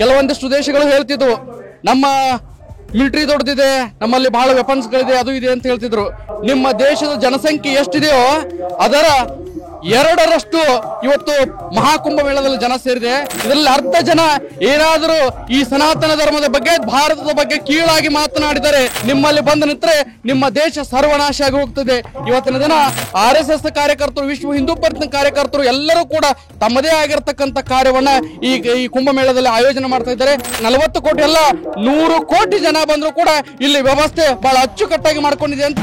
ಕೆಲವೊಂದಿಷ್ಟು ದೇಶಗಳು ಹೇಳ್ತಿದ್ವು ನಮ್ಮ ಮಿಲಿಟರಿ ದೊಡ್ಡದಿದೆ, ನಮ್ಮಲ್ಲಿ ಬಹಳ ವೆಪನ್ಸ್ಗಳಿದೆ, ಅದು ಇದೆ ಅಂತ ಹೇಳ್ತಿದ್ರು. ನಿಮ್ಮ ದೇಶದ ಜನಸಂಖ್ಯೆ ಎಷ್ಟಿದೆಯೋ ಅದರ 2ರಷ್ಟು ಇವತ್ತು ಮಹಾಕುಂಭ ಮೇಳದಲ್ಲಿ ಜನ ಸೇರಿದೆ. ಇದರಲ್ಲಿ ಅರ್ಧ ಜನ ಏನಾದರೂ ಈ ಸನಾತನ ಧರ್ಮದ ಬಗ್ಗೆ, ಭಾರತದ ಬಗ್ಗೆ ಕೀಳಾಗಿ ಮಾತನಾಡಿದರೆ ನಿಮ್ಮಲ್ಲಿ ಬಂದು ನಿಂತರೆ ನಿಮ್ಮ ದೇಶ ಸರ್ವನಾಶ ಆಗಿ ಹೋಗ್ತದೆ. ಇವತ್ತಿನ ದಿನ RSS ಕಾರ್ಯಕರ್ತರು, ವಿಶ್ವ ಹಿಂದೂ ಪರಿಷತ್ ಕಾರ್ಯಕರ್ತರು ಎಲ್ಲರೂ ಕೂಡ ತಮ್ಮದೇ ಆಗಿರ್ತಕ್ಕಂಥ ಕಾರ್ಯವನ್ನ ಈ ಕುಂಭಮೇಳದಲ್ಲಿ ಆಯೋಜನೆ ಮಾಡ್ತಾ ಇದ್ದಾರೆ. 40 ಕೋಟಿ ಅಲ್ಲ, 100 ಕೋಟಿ ಜನ ಬಂದರೂ ಕೂಡ ಇಲ್ಲಿ ವ್ಯವಸ್ಥೆ ಬಹಳ ಅಚ್ಚುಕಟ್ಟಾಗಿ ಮಾಡ್ಕೊಂಡಿದೆ ಅಂತ.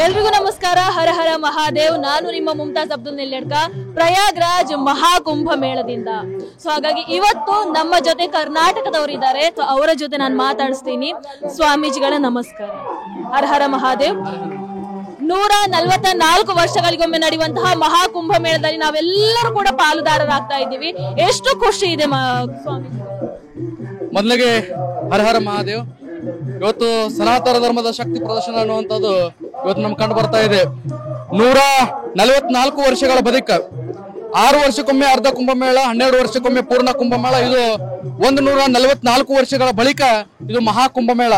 ಎಲ್ರಿಗೂ ನಮಸ್ಕಾರ. ಹರ ಹರ ಮಹಾದೇವ್. ನಾನು ನಿಮ್ಮ ಮುಮ್ತಾಜ್ ಅಬ್ದುಲ್ ನೆಲ್ಲೆಡ್ಕ, ಪ್ರಯಾಗ್ರಾಜ್ ಮಹಾಕುಂಭ ಮೇಳದಿಂದ. ಸೊ ಹಾಗಾಗಿ ಇವತ್ತು ನಮ್ಮ ಜೊತೆ ಕರ್ನಾಟಕದವರಿದ್ದಾರೆ. ಸೊ ಅವರ ಜೊತೆ ನಾನು ಮಾತಾಡಿಸ್ತೀನಿ. ಸ್ವಾಮೀಜಿಗಳ ನಮಸ್ಕಾರ. ಹರ ಹರ ಮಹಾದೇವ್. 144 ವರ್ಷಗಳಿಗೊಮ್ಮೆ ನಡೆಯುವಂತಹ ಮಹಾಕುಂಭ ಮೇಳದಲ್ಲಿ ನಾವೆಲ್ಲರೂ ಕೂಡ ಪಾಲುದಾರರಾಗ್ತಾ ಇದ್ದೀವಿ. ಎಷ್ಟು ಖುಷಿ ಇದೆ ಸ್ವಾಮೀಜಿ. ಮೊದಲಿಗೆ ಹರ ಹರ ಮಹಾದೇವ್. ಇವತ್ತು ಸನಾತನ ಧರ್ಮದ ಶಕ್ತಿ ಪ್ರದರ್ಶನ ಅನ್ನುವಂಥದ್ದು ಇವತ್ತು ನಮ್ಗೆ ಕಂಡು ಬರ್ತಾ ಇದೆ. 144 ವರ್ಷಗಳ ಬದುಕ, 6 ವರ್ಷಕ್ಕೊಮ್ಮೆ ಅರ್ಧ ಕುಂಭಮೇಳ, 12 ವರ್ಷಕ್ಕೊಮ್ಮೆ ಪೂರ್ಣ ಕುಂಭಮೇಳ. ಇದು 144 ವರ್ಷಗಳ ಬಳಿಕ ಇದು ಮಹಾಕುಂಭಮೇಳ.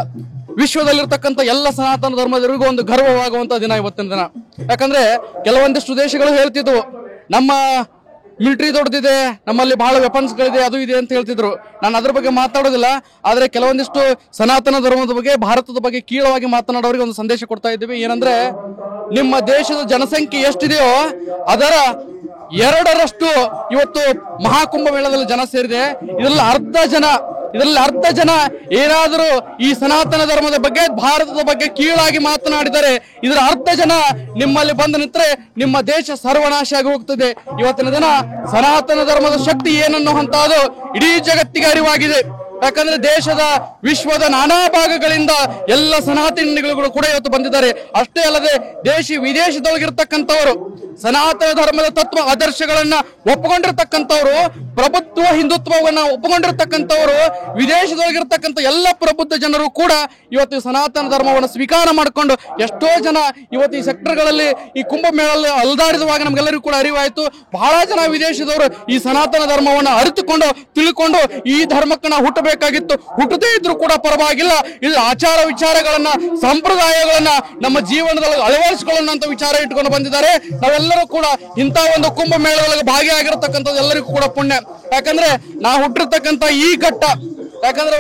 ವಿಶ್ವದಲ್ಲಿರ್ತಕ್ಕಂಥ ಎಲ್ಲ ಸನಾತನ ಧರ್ಮದವರಿಗೂ ಒಂದು ಗರ್ವವಾಗುವಂತ ದಿನ ಇವತ್ತಿನ ದಿನ. ಯಾಕಂದ್ರೆ ಕೆಲವೊಂದಿಷ್ಟು ದೇಶಗಳು ಹೇಳ್ತಿದ್ವು ನಮ್ಮ ಮಿಲಿಟರಿ ದೊಡ್ಡದಿದೆ, ನಮ್ಮಲ್ಲಿ ಬಹಳ ವೆಪನ್ಸ್ಗಳಿದೆ, ಅದು ಇದೆ ಅಂತ ಹೇಳ್ತಿದ್ರು. ನಾನು ಅದ್ರ ಬಗ್ಗೆ ಮಾತಾಡೋದಿಲ್ಲ. ಆದರೆ ಕೆಲವೊಂದಿಷ್ಟು ಸನಾತನ ಧರ್ಮದ ಬಗ್ಗೆ, ಭಾರತದ ಬಗ್ಗೆ ಕೀಳವಾಗಿ ಮಾತನಾಡೋರಿಗೆ ಒಂದು ಸಂದೇಶ ಕೊಡ್ತಾ ಇದ್ದೀವಿ. ಏನಂದ್ರೆ ನಿಮ್ಮ ದೇಶದ ಜನಸಂಖ್ಯೆ ಎಷ್ಟಿದೆಯೋ ಅದರ 2ರಷ್ಟು ಇವತ್ತು ಮಹಾಕುಂಭ ಮೇಳದಲ್ಲಿ ಜನ ಸೇರಿದೆ. ಇದರಲ್ಲಿ ಅರ್ಧ ಜನ ಏನಾದರೂ ಈ ಸನಾತನ ಧರ್ಮದ ಬಗ್ಗೆ, ಭಾರತದ ಬಗ್ಗೆ ಕೀಳಾಗಿ ಮಾತನಾಡಿದರೆ ಇದರ ಅರ್ಧ ಜನ ನಿಮ್ಮಲ್ಲಿ ಬಂದು ನಿಂತರೆ ನಿಮ್ಮ ದೇಶ ಸರ್ವನಾಶ ಆಗಿ ಹೋಗ್ತದೆ. ಇವತ್ತಿನ ದಿನ ಸನಾತನ ಧರ್ಮದ ಶಕ್ತಿ ಏನನ್ನುವಂತಹದ್ದು ಇಡೀ ಜಗತ್ತಿಗೆ ಅರಿವಾಗಿದೆ. ಯಾಕಂದ್ರೆ ದೇಶದ, ವಿಶ್ವದ ನಾನಾ ಭಾಗಗಳಿಂದ ಎಲ್ಲ ಸನಾತನಿಗಳು ಕೂಡ ಇವತ್ತು ಬಂದಿದ್ದಾರೆ. ಅಷ್ಟೇ ಅಲ್ಲದೆ ವಿದೇಶದೊಳಗಿರ್ತಕ್ಕಂಥವರು, ಸನಾತನ ಧರ್ಮದ ತತ್ವ ಆದರ್ಶಗಳನ್ನ ಒಪ್ಪಿಕೊಂಡಿರ್ತಕ್ಕಂಥವ್ರು, ಪ್ರಭುತ್ವ ಹಿಂದುತ್ವವನ್ನ ಒಪ್ಪಿಕೊಂಡಿರ್ತಕ್ಕಂಥವ್ರು, ವಿದೇಶದೊಳಗಿರ್ತಕ್ಕಂಥ ಎಲ್ಲ ಪ್ರಬುದ್ಧ ಜನರು ಕೂಡ ಇವತ್ತು ಸನಾತನ ಧರ್ಮವನ್ನು ಸ್ವೀಕಾರ ಮಾಡಿಕೊಂಡು ಎಷ್ಟೋ ಜನ ಇವತ್ತು ಈ ಸೆಕ್ಟರ್ಗಳಲ್ಲಿ ಈ ಕುಂಭಮೇಳಲ್ಲಿ ಅಲ್ದಾಡಿದವಾಗ ನಮ್ಗೆಲ್ಲರಿಗೂ ಕೂಡ ಅರಿವಾಯಿತು. ಬಹಳ ಜನ ವಿದೇಶದವರು ಈ ಸನಾತನ ಧರ್ಮವನ್ನು ಅರಿತುಕೊಂಡು ತಿಳ್ಕೊಂಡು ಈ ಧರ್ಮಕ್ಕೆ ನಾವು ಹುಟ್ಟಬೇಕಾಗಿತ್ತು, ಹುಟ್ಟದೇ ಇದ್ರು ಕೂಡ ಪರವಾಗಿಲ್ಲ, ಇದು ಆಚಾರ ವಿಚಾರಗಳನ್ನ, ಸಂಪ್ರದಾಯಗಳನ್ನ ನಮ್ಮ ಜೀವನದಲ್ಲಿ ಅಳವಡಿಸಿಕೊಳ್ಳೋಣ ವಿಚಾರ ಇಟ್ಕೊಂಡು ಬಂದಿದ್ದಾರೆ. ನಾವೆಲ್ಲರೂ ಕೂಡ ಇಂಥ ಒಂದು ಕುಂಭ ಮೇಳದೊಳಗೆ ಭಾಗಿಯಾಗಿರ್ತಕ್ಕಂಥದ್ದು ಎಲ್ಲರಿಗೂ ಕೂಡ ಪುಣ್ಯ. ಯಾಕಂದ್ರೆ ನಾವು ಹುಟ್ಟಿರ್ತಕ್ಕಂಥ ಈ ಘಟ್ಟ, ಯಾಕಂದ್ರೆ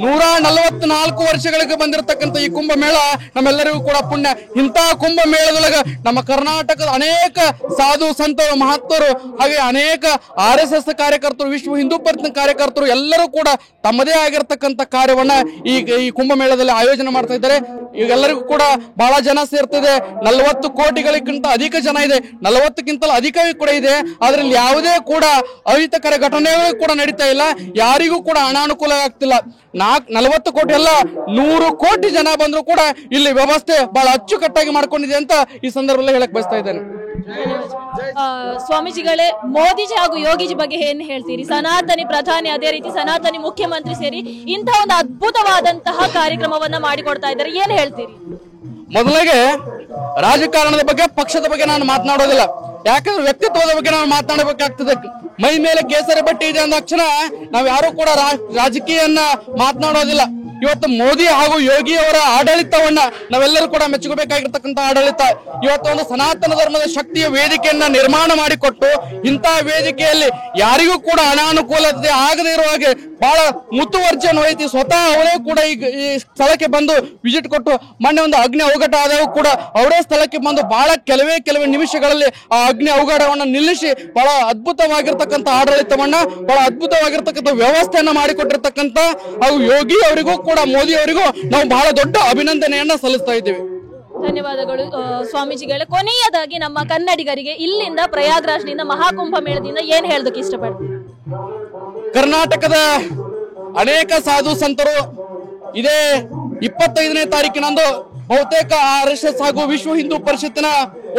144 ವರ್ಷಗಳಿಗೆ ಬಂದಿರತಕ್ಕಂಥ ಈ ಕುಂಭ ಮೇಳ ನಮ್ಮೆಲ್ಲರಿಗೂ ಕೂಡ ಪುಣ್ಯ. ಇಂತಹ ಕುಂಭ ಮೇಳದೊಳಗ ನಮ್ಮ ಕರ್ನಾಟಕದ ಅನೇಕ ಸಾಧು ಸಂತರು, ಮಹತ್ತರು, ಹಾಗೆ ಅನೇಕ RSS ಕಾರ್ಯಕರ್ತರು, ವಿಶ್ವ ಹಿಂದೂ ಪರಿಷತ್ ಕಾರ್ಯಕರ್ತರು ಎಲ್ಲರೂ ಕೂಡ ತಮ್ಮದೇ ಆಗಿರ್ತಕ್ಕಂಥ ಕಾರ್ಯವನ್ನ ಈ ಕುಂಭ ಮೇಳದಲ್ಲಿ ಆಯೋಜನೆ ಮಾಡ್ತಾ ಇದ್ದಾರೆ. ಈಗೆಲ್ಲರಿಗೂ ಕೂಡ ಬಹಳ ಜನ ಸೇರ್ತಿದೆ. 40 ಕೋಟಿಗಳಿಗಿಂತ ಅಧಿಕ ಜನ ಇದೆ, 40ಕ್ಕಿಂತಲೂ ಅಧಿಕವೇ ಕೂಡ ಇದೆ. ಅದ್ರಲ್ಲಿ ಯಾವುದೇ ಕೂಡ ಅಹಿತಕರ ಘಟನೆಗಳು ಕೂಡ ನಡೀತಾ ಇಲ್ಲ, ಯಾರಿಗೂ ಕೂಡ ಅನಾನುಕೂಲ ಆಗ್ತಿಲ್ಲ. 40 ಕೋಟಿ ಅಲ್ಲ, 100 ಕೋಟಿ ಜನ ಬಂದ್ರು ಕೂಡ ಇಲ್ಲಿ ವ್ಯವಸ್ಥೆ ಬಹಳ ಅಚ್ಚುಕಟ್ಟಾಗಿ ಮಾಡ್ಕೊಂಡಿದೆ ಅಂತ ಈ ಸಂದರ್ಭದಲ್ಲಿ ಹೇಳಕ್ ಬಯಸ್ತಾ ಇದ್ದೇನೆ. ಸ್ವಾಮೀಜಿಗಳೇ, ಮೋದಿಜಿ ಹಾಗೂ ಯೋಗಿಜಿ ಬಗ್ಗೆ ಏನ್ ಹೇಳ್ತೀರಿ? ಸನಾತನಿ ಪ್ರಧಾನಿ, ಅದೇ ರೀತಿ ಸನಾತನಿ ಮುಖ್ಯಮಂತ್ರಿ ಸೇರಿ ಇಂತಹ ಒಂದು ಅದ್ಭುತವಾದಂತಹ ಕಾರ್ಯಕ್ರಮವನ್ನ ಮಾಡಿಕೊಡ್ತಾ ಇದ್ದಾರೆ, ಏನ್ ಹೇಳ್ತೀರಿ? ಮೊದಲಿಗೆ ರಾಜಕಾರಣದ ಬಗ್ಗೆ, ಪಕ್ಷದ ಬಗ್ಗೆ ನಾನು ಮಾತನಾಡೋದಿಲ್ಲ. ಯಾಕಂದ್ರೆ ವ್ಯಕ್ತಿತ್ವದ ಬಗ್ಗೆ ನಾವು ಮಾತನಾಡಬೇಕಾಗ್ತದೆ. ಮೈ ಮೇಲೆ ಕೇಸರಿ ಬಟ್ಟೆ ಇದೆ ಅಂದ ತಕ್ಷಣ ನಾವ್ ಯಾರು ಕೂಡ ರಾಜಕೀಯನ್ನ ಮಾತನಾಡೋದಿಲ್ಲ. ಇವತ್ತು ಮೋದಿ ಹಾಗೂ ಯೋಗಿ ಅವರ ಆಡಳಿತವನ್ನ ನಾವೆಲ್ಲರೂ ಕೂಡ ಮೆಚ್ಚುಕೋಬೇಕಾಗಿರ್ತಕ್ಕಂಥ ಆಡಳಿತ. ಇವತ್ತು ಒಂದು ಸನಾತನ ಧರ್ಮದ ಶಕ್ತಿಯ ವೇದಿಕೆಯನ್ನ ನಿರ್ಮಾಣ ಮಾಡಿಕೊಟ್ಟು ಇಂತಹ ವೇದಿಕೆಯಲ್ಲಿ ಯಾರಿಗೂ ಕೂಡ ಅನಾನುಕೂಲತೆ ಆಗದೆ ಇರುವ ಹಾಗೆ ಬಹಳ ಮುತುವರ್ಜಿಯನ್ನು ವಹಿಸಿ ಸ್ವತಃ ಅವರೇ ಕೂಡ ಈ ಸ್ಥಳಕ್ಕೆ ಬಂದು ವಿಸಿಟ್ ಕೊಟ್ಟು, ಮೊನ್ನೆ ಒಂದು ಅಗ್ನಿ ಅವಘಡ ಆದಾಗ ಕೂಡ ಅವರೇ ಸ್ಥಳಕ್ಕೆ ಬಂದು ಬಹಳ ಕೆಲವೇ ನಿಮಿಷಗಳಲ್ಲಿ ಆ ಅಗ್ನಿ ಅವಘಡವನ್ನು ನಿಲ್ಲಿಸಿ ಬಹಳ ಅದ್ಭುತವಾಗಿರ್ತಕ್ಕಂಥ ಆಡಳಿತವನ್ನ, ಬಹಳ ಅದ್ಭುತವಾಗಿರ್ತಕ್ಕಂಥ ವ್ಯವಸ್ಥೆಯನ್ನ ಮಾಡಿಕೊಟ್ಟಿರ್ತಕ್ಕಂಥ ಹಾಗೂ ಯೋಗಿ ಅವರಿಗೂ ಕೂಡ ಮೋದಿ ಅವರಿಗೂ ನಾವು ಬಹಳ ದೊಡ್ಡ ಅಭಿನಂದನೆಯನ್ನ ಸಲ್ಲಿಸ್ತಾ ಇದ್ದೇವೆ. ಧನ್ಯವಾದಗಳು ಸ್ವಾಮೀಜಿಗಳೇ. ಕೊನೆಯದಾಗಿ ನಮ್ಮ ಕನ್ನಡಿಗರಿಗೆ ಇಲ್ಲಿಂದ ಪ್ರಯಾಗ್ರಾಜ್ನಿಂದ ಮಹಾಕುಂಭ ಮೇಳದಿಂದ ಏನ್ ಹೇಳೋದಕ್ಕೆ ಇಷ್ಟಪಡ್ತೀವಿ? ಕರ್ನಾಟಕದ ಅನೇಕ ಸಾಧು ಸಂತರು ಇದೇ 25ನೇ ತಾರೀಕಿನಂದು ಬಹುತೇಕ RSS ಹಾಗೂ ವಿಶ್ವ ಹಿಂದೂ ಪರಿಷತ್ತಿನ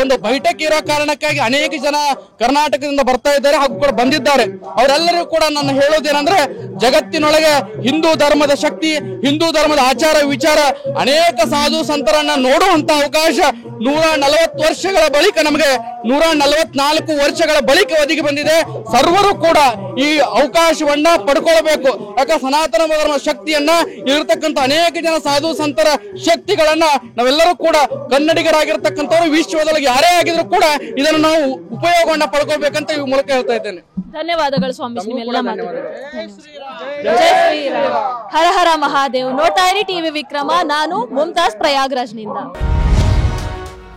ಒಂದು ಬೈಠಕ್ ಇರೋ ಕಾರಣಕ್ಕಾಗಿ ಅನೇಕ ಜನ ಕರ್ನಾಟಕದಿಂದ ಬರ್ತಾ ಇದ್ದಾರೆ ಹಾಗೂ ಕೂಡ ಬಂದಿದ್ದಾರೆ. ಅವರೆಲ್ಲರೂ ಕೂಡ ನಾನು ಹೇಳೋದೇನೆಂದ್ರೆ, ಜಗತ್ತಿನೊಳಗೆ ಹಿಂದೂ ಧರ್ಮದ ಶಕ್ತಿ, ಹಿಂದೂ ಧರ್ಮದ ಆಚಾರ ವಿಚಾರ, ಅನೇಕ ಸಾಧು ಸಂತರನ್ನ ನೋಡುವಂತ ಅವಕಾಶ 140 ವರ್ಷಗಳ ಬಳಿಕ ನಮಗೆ 144 ವರ್ಷಗಳ ಬಳಿಕ ಒದಗಿ ಬಂದಿದೆ. ಸರ್ವರು ಕೂಡ ಈ ಅವಕಾಶವನ್ನ ಪಡ್ಕೊಳ್ಬೇಕು. ಯಾಕೆ ಸನಾತನ ಧರ್ಮ ಶಕ್ತಿಯನ್ನ ಇರತಕ್ಕಂತ ಅನೇಕ ಜನ ಸಾಧು ಸಂತರ ಶಕ್ತಿಗಳನ್ನ ನಾವೆಲ್ಲರೂ ಕೂಡ ಕನ್ನಡಿಗರಾಗಿರ್ತಕ್ಕಂಥವ್ರು ವಿಶ್ವದೊಳಗೆ ಯಾರೇ ಆಗಿದ್ರು ಕೂಡ ಇದನ್ನು ನಾವು ಉಪಯೋಗವನ್ನ ಪಡ್ಕೊಳ್ಬೇಕಂತ ಈ ಮೂಲಕ ಹೇಳ್ತಾ ಇದ್ದೇನೆ. ಧನ್ಯವಾದಗಳು ಸ್ವಾಮೀಜಿ ನಿಮ್ಮೆಲ್ಲ ಮಾತುಗಳು. ಜೈ ಶ್ರೀರಾಮ್. ಹರ ಹರ ಮಹಾದೇವ್. ನೋಡ್ತಾ ಇರಿ ಟಿವಿ ವಿಕ್ರಮ. ನಾನು ಮುಮ್ತಾಜ್ ಪ್ರಯಾಗ್ರಾಜ್ನಿಂದ.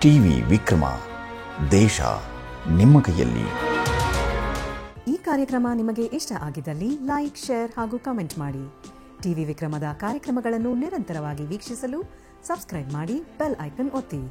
ಟಿವಿ ವಿಕ್ರಮ, ದೇಶ ನಿಮ್ಮ ಕೈಯಲ್ಲಿ. ಈ ಕಾರ್ಯಕ್ರಮ ನಿಮಗೆ ಇಷ್ಟ ಆಗಿದ್ದಲ್ಲಿ ಲೈಕ್, ಶೇರ್ ಹಾಗೂ ಕಮೆಂಟ್ ಮಾಡಿ. ಟಿವಿ ವಿಕ್ರಮದ ಕಾರ್ಯಕ್ರಮಗಳನ್ನು ನಿರಂತರವಾಗಿ ವೀಕ್ಷಿಸಲು ಸಬ್ಸ್ಕ್ರೈಬ್ ಮಾಡಿ, ಬೆಲ್ ಐಕನ್ ಒತ್ತಿ.